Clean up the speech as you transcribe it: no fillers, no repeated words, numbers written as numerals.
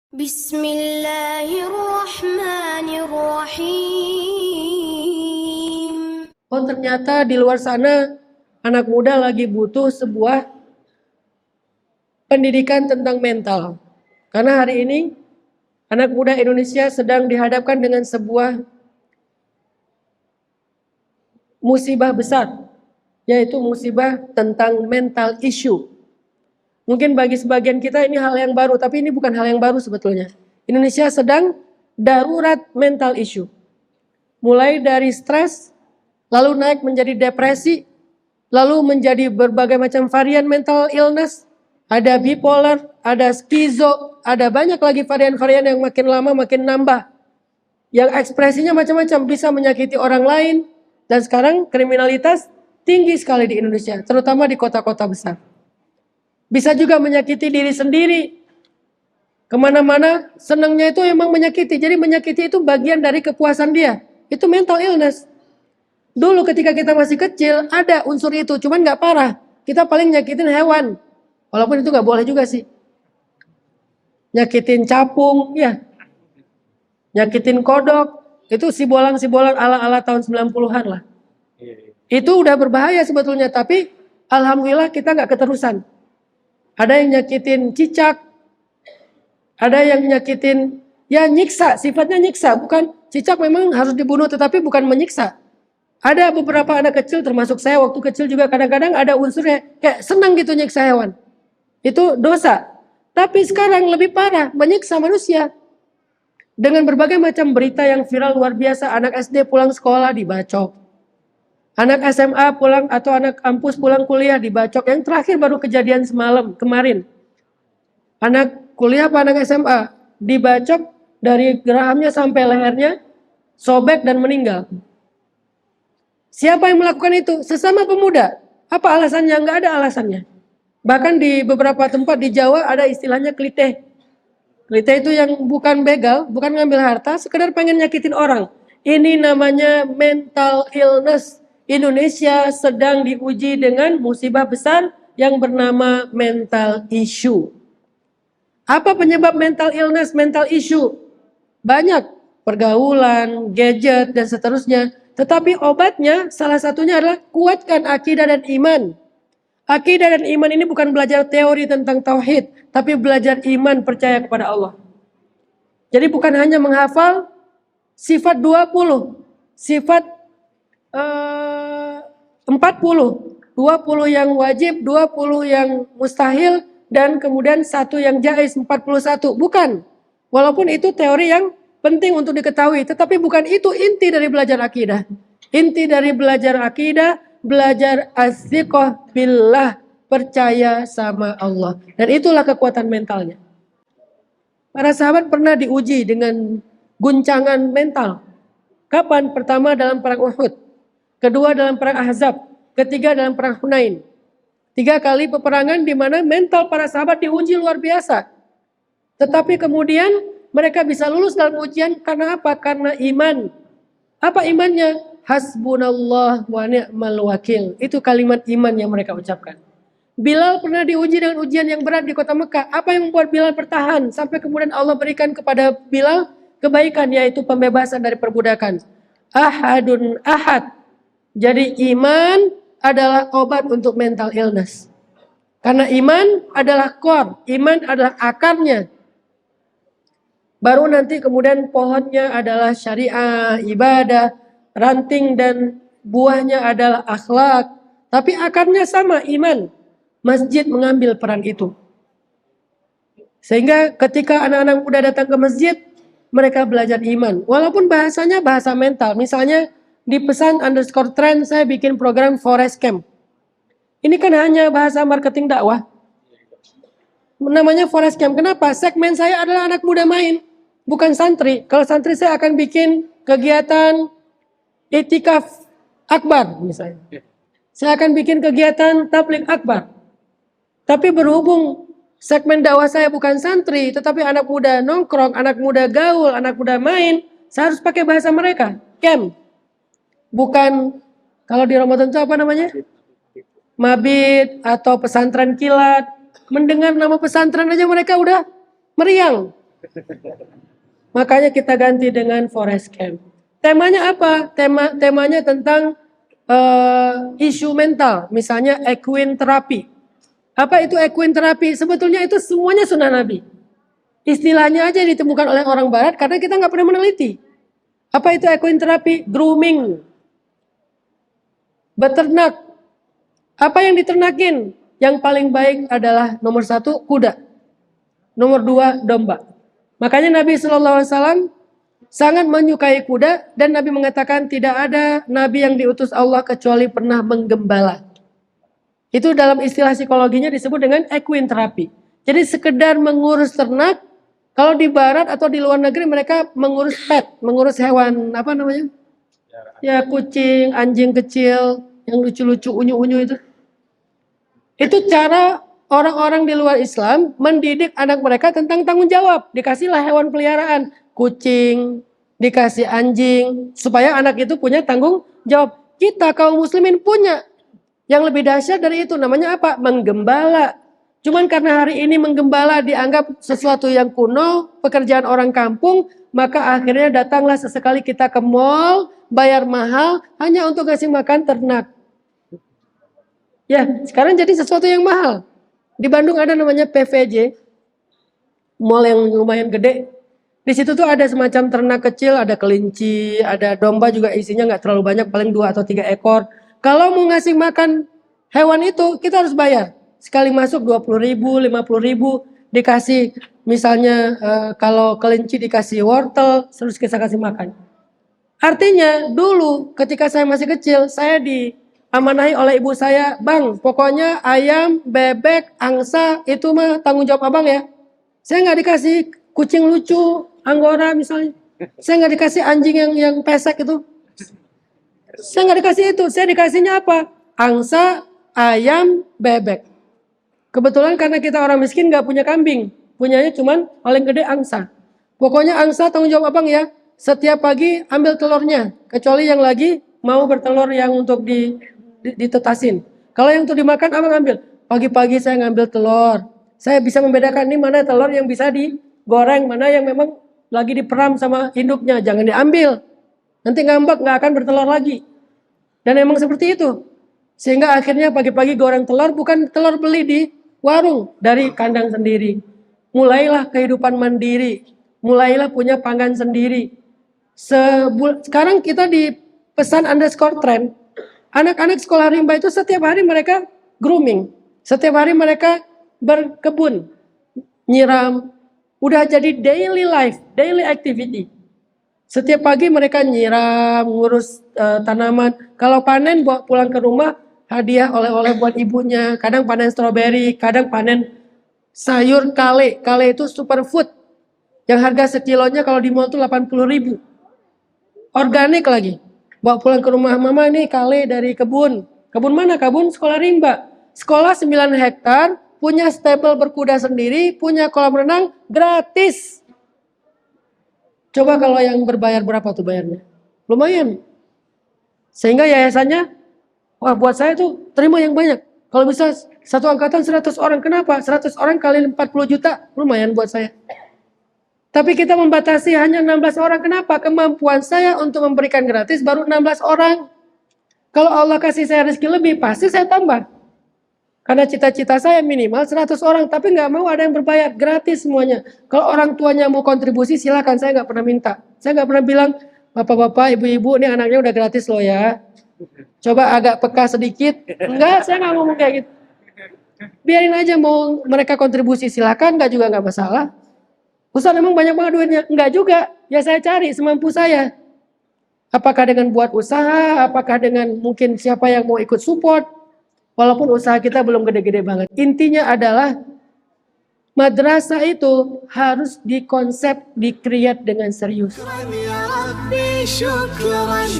Bismillahirrahmanirrahim. Oh, ternyata di luar sana anak muda lagi butuh sebuah pendidikan tentang mental. Karena hari ini anak muda Indonesia sedang dihadapkan dengan sebuah musibah besar, yaitu musibah tentang mental issue. Mungkin bagi sebagian kita ini hal yang baru, tapi ini bukan hal yang baru sebetulnya. Indonesia sedang darurat mental issue. Mulai dari stres, lalu naik menjadi depresi, lalu menjadi berbagai macam varian mental illness, ada bipolar, ada skizo, ada banyak lagi varian-varian yang makin lama makin nambah. Yang ekspresinya macam-macam, bisa menyakiti orang lain, dan sekarang kriminalitas tinggi sekali di Indonesia, terutama di kota-kota besar. Bisa juga menyakiti diri sendiri. Kemana-mana senangnya itu emang menyakiti, jadi menyakiti itu bagian dari kepuasan dia. Itu mental illness. Dulu ketika kita masih kecil ada unsur itu, cuman nggak parah. Kita paling nyakitin hewan, walaupun itu nggak boleh juga sih. Nyakitin capung, ya, nyakitin kodok, itu sibolang-sibolang ala-ala tahun 90-an lah. Itu udah berbahaya sebetulnya, tapi alhamdulillah kita nggak keterusan. Ada yang nyakitin cicak, ada yang nyakitin, ya nyiksa, sifatnya nyiksa, bukan cicak memang harus dibunuh, tetapi bukan menyiksa. Ada beberapa anak kecil, termasuk saya waktu kecil juga kadang-kadang ada unsurnya kayak senang gitu nyiksa hewan. Itu dosa. Tapi sekarang lebih parah, menyiksa manusia. Dengan berbagai macam berita yang viral luar biasa, anak SD pulang sekolah dibacok. Anak SMA pulang atau anak kampus pulang kuliah dibacok. Yang terakhir baru kejadian kemarin. Anak kuliah apa anak SMA dibacok dari gerahamnya sampai lehernya, sobek dan meninggal. Siapa yang melakukan itu? Sesama pemuda. Apa alasannya? Enggak ada alasannya. Bahkan di beberapa tempat di Jawa ada istilahnya kliteh. Kliteh itu yang bukan begal, bukan ngambil harta, sekedar pengen nyakitin orang. Ini namanya mental illness. Indonesia sedang diuji dengan musibah besar yang bernama mental issue. Apa penyebab mental illness, mental issue? Banyak, pergaulan, gadget, dan seterusnya. Tetapi obatnya salah satunya adalah kuatkan akidah dan iman. Akidah dan iman ini bukan belajar teori tentang tauhid, tapi belajar iman percaya kepada Allah. Jadi bukan hanya menghafal sifat 20, sifat 40, 20 yang wajib, 20 yang mustahil, dan kemudian 1 yang jaiz, 41. Bukan. Walaupun itu teori yang penting untuk diketahui, tetapi bukan itu inti dari belajar akidah. Inti dari belajar akidah, belajar as-siqah billah, percaya sama Allah. Dan itulah kekuatan mentalnya. Para sahabat pernah diuji dengan guncangan mental. Kapan? Pertama dalam perang Uhud. Kedua dalam perang Ahzab, ketiga dalam perang Hunain. 3 kali peperangan di mana mental para sahabat diuji luar biasa. Tetapi kemudian mereka bisa lulus dalam ujian karena apa? Karena iman. Apa imannya? Hasbunallah wa ni'mal wakil. Itu kalimat iman yang mereka ucapkan. Bilal pernah diuji dengan ujian yang berat di kota Mekah. Apa yang membuat Bilal bertahan? Sampai kemudian Allah berikan kepada Bilal kebaikan, yaitu pembebasan dari perbudakan. Ahadun ahad. Jadi iman adalah obat untuk mental illness. Karena iman adalah core, iman adalah akarnya. Baru nanti kemudian pohonnya adalah syariah, ibadah, ranting dan buahnya adalah akhlak. Tapi akarnya sama, iman. Masjid mengambil peran itu. Sehingga ketika anak-anak muda datang ke masjid, mereka belajar iman. Walaupun bahasanya bahasa mental. Misalnya di pesan_trend saya bikin program Forest Camp. Ini kan hanya bahasa marketing dakwah. Namanya Forest Camp. Kenapa? Segmen saya adalah anak muda main, bukan santri. Kalau santri saya akan bikin kegiatan itikaf akbar misalnya. Saya akan bikin kegiatan tabligh akbar. Tapi berhubung segmen dakwah saya bukan santri, tetapi anak muda nongkrong, anak muda gaul, anak muda main, saya harus pakai bahasa mereka. Camp. Bukan, kalau di Ramadan itu apa namanya? Mabit atau pesantren kilat. Mendengar nama pesantren aja mereka udah meriang. Makanya kita ganti dengan forest camp. Temanya apa? Temanya tentang isu mental, misalnya equine therapy. Apa itu equine therapy? Sebetulnya itu semuanya sunnah Nabi. Istilahnya aja ditemukan oleh orang Barat karena kita nggak pernah meneliti. Apa itu equine therapy? Grooming, beternak. Apa yang diternakin? Yang paling baik adalah nomor 1 kuda, nomor 2 domba. Makanya Nabi SAW sangat menyukai kuda dan Nabi mengatakan tidak ada Nabi yang diutus Allah kecuali pernah menggembala. Itu dalam istilah psikologinya disebut dengan equine therapy. Jadi sekedar mengurus ternak, kalau di barat atau di luar negeri mereka mengurus pet, mengurus hewan, apa namanya? Ya kucing, anjing kecil, yang lucu-lucu, unyu-unyu itu. Itu cara orang-orang di luar Islam mendidik anak mereka tentang tanggung jawab. Dikasihlah hewan peliharaan, kucing, dikasih anjing, supaya anak itu punya tanggung jawab. Kita kaum muslimin punya. Yang lebih dahsyat dari itu namanya apa? Menggembala. Cuman karena hari ini menggembala dianggap sesuatu yang kuno, pekerjaan orang kampung, maka akhirnya datanglah sesekali kita ke mall, bayar mahal hanya untuk ngasih makan ternak. Ya, sekarang jadi sesuatu yang mahal. Di Bandung ada namanya PVJ, mall yang lumayan gede. Di situ tuh ada semacam ternak kecil, ada kelinci, ada domba juga isinya nggak terlalu banyak, paling 2 atau 3 ekor. Kalau mau ngasih makan hewan itu, kita harus bayar. Sekali masuk 20.000, 50.000, dikasih misalnya kalau kelinci dikasih wortel, terus kita kasih makan. Artinya dulu ketika saya masih kecil, saya diamanahi oleh ibu saya, Bang, pokoknya ayam, bebek, angsa itu mah tanggung jawab abang ya. Saya nggak dikasih kucing lucu, anggora misalnya. Saya nggak dikasih anjing yang pesek itu. Saya nggak dikasih itu. Saya dikasihnya apa? Angsa, ayam, bebek. Kebetulan karena kita orang miskin nggak punya kambing, punyanya cuman paling gede angsa. Pokoknya angsa tanggung jawab abang ya. Setiap pagi ambil telurnya, kecuali yang lagi mau bertelur yang untuk ditetasin. Kalau yang untuk dimakan abang ambil. Pagi-pagi saya ngambil telur. Saya bisa membedakan ini mana telur yang bisa digoreng, mana yang memang lagi diperam sama induknya. Jangan diambil. Nanti ngambek, nggak akan bertelur lagi. Dan emang seperti itu. Sehingga akhirnya pagi-pagi goreng telur bukan telur beli di warung, dari kandang sendiri. Mulailah kehidupan mandiri. Mulailah punya pangan sendiri. Sekarang kita di pesan _trend. Anak-anak sekolah rimba itu setiap hari mereka grooming. Setiap hari mereka berkebun, nyiram. Udah jadi daily life, daily activity. Setiap pagi mereka nyiram, ngurus tanaman. Kalau panen bawa pulang ke rumah, hadiah oleh-oleh buat ibunya. Kadang panen stroberi, kadang panen sayur kale. Kale itu superfood. Yang harga sekilonya kalau di mall itu 80.000. Organik lagi. Bawa pulang ke rumah, mama nih kale dari kebun. Kebun mana? Kebun sekolah rimba. Sekolah 9 hektar, punya stable berkuda sendiri, punya kolam renang, gratis. Coba kalau yang berbayar berapa tuh bayarnya? Lumayan. Sehingga yayasannya, wah buat saya tuh terima yang banyak. Kalau bisa satu angkatan 100 orang, kenapa? 100 orang kali 40 juta, lumayan buat saya. Tapi kita membatasi hanya 16 orang. Kenapa? Kemampuan saya untuk memberikan gratis baru 16 orang. Kalau Allah kasih saya rezeki lebih, pasti saya tambah. Karena cita-cita saya minimal 100 orang. Tapi nggak mau ada yang berbayar, gratis semuanya. Kalau orang tuanya mau kontribusi, silakan. Saya nggak pernah minta. Saya nggak pernah bilang, bapak-bapak, ibu-ibu, ini anaknya udah gratis loh ya. Coba agak peka sedikit. Enggak, saya nggak ngomong kayak gitu. Biarin aja mau mereka kontribusi, silakan. Nggak juga nggak masalah. Ustaz memang banyak banget duitnya. Enggak juga. Ya saya cari semampu saya. Apakah dengan buat usaha, apakah dengan mungkin siapa yang mau ikut support. Walaupun usaha kita belum gede-gede banget. Intinya adalah madrasah itu harus dikonsep, di-create dengan serius. Syukran,